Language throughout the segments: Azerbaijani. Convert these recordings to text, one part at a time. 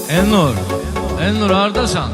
Elnur hardasan?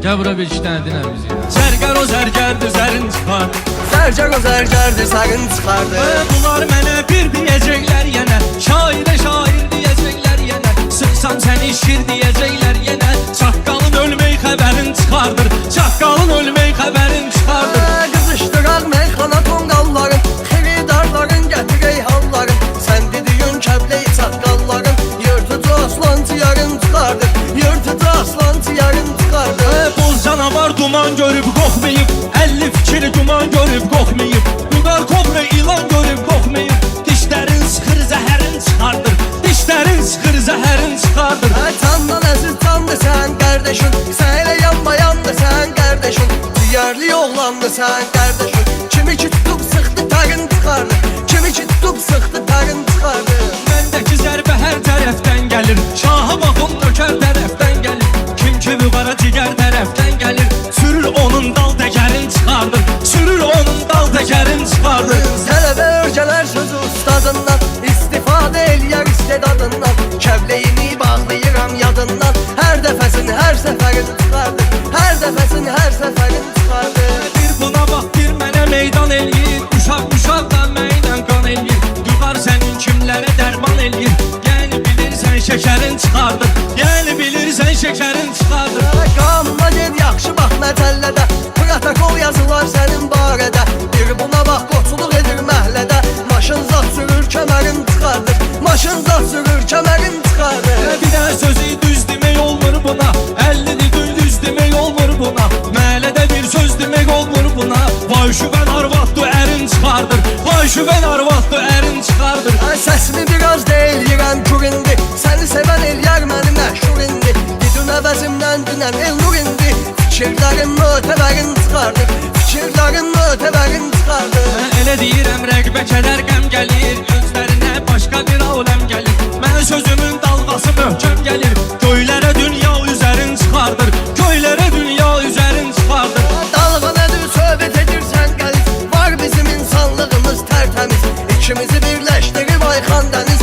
Gəl bura bir iki dənə dinə bizi. Zərgər o zərgərdir, zərin çıxar. Zərgər o zərgərdir, zərin çıxardı. Bunlar mənə bir deyəcəklər yenə, şairə şair deyəcəklər yenə, sıxsan səni şir deyəcəklər yenə. Çaqqalın ölmək xəbərin çıxardır, çaqqalın ölmək xəbərin çıxardır. Qızışdıraq meyxana tonqalların, xiridarların gətirək halların. Sən dediyin kəbləyi çaqqalların, yırtıcı aslan tiyarın çıxardır, yırtıcı aslan tiyarın çıxardır. Boz canavar duman görüb qorxmayıb, 50 fikir duman görüb qorxmayıb, Vüqar kobra ilan görüb qorxmayıb. Dişlərin sıxır zəhərin çıxardır, dişlərin sıxır zəhərin çıxardır. Candan əziz candı sən qardaşın, sən elə yanmayandı sən qardaşın. Diyarlı oğlandı sən qardaşın, kimi ki tutub sıxdı tarın çıxardı, kimi ki tutub sıxdı tarın çıxardı. Məndəki zərbə hər tərəfdən gəlir, şaha baxım nökər tərəfdən gəlir, kim ki vüqara cigər tərəfdən gəlir, sürür onun dal təkərin çıxardır, sürür onun dal təkərin çıxardır. Tələbə örgələr sözü ustadından, istifadə eləyər istedadından, kəbləyini bağlayıram yadından, hər dəfəsini hər səfərini çıxardır, hər dəfəsini hər səfərini çıxardır. Bir buna bax, bir mənə meydan eləyir, uşaq da mənlə qan eləyir, Vüqar sənin kimlərə dərman eləyir, yəni bilirsən şəkərin çıxardır, yəni bilirsən şəkərin çıxardır. Qanuna ged yaxşı bax məcəllədə, protokol yazılar sənin barədə, bir buna bax qoçuluq edir məhlədə, maşın zat sürür kəmərin çıxardır, maşın zat sürür kəmərin çıxardır. Bir dənə sözü düz demək olmur buna, 50'ni düz demək olmur buna, məhəllədə bir söz demək olmur buna. Vay şübən arvatdı ərin çıxardır, vay şübən arvatdı ərin çıxardır. Səsini biraz deyil yirən kür indi, səni sevən eləyər məni məşhur indi, didün əvəzimdən dünən Elnur indi, fikirlərin mötəbərin çıxardır, fikirlərin mötəbərin çıxardır. Mən elə deyirəm rəqbə kədər qəm gəlir, gözlərinə başqa bir aləm gəlir, mənə sözümün dalğası möhkəm gəlir, göylərə dünya üzərin çıxardır, göylərə dünya üzərin çıxardır. Dalğa nədir söhbət edirsən qəliz, var bizim insanlığımız tərtəmiz, İkimizi birləşdirib Ayxan dəniz,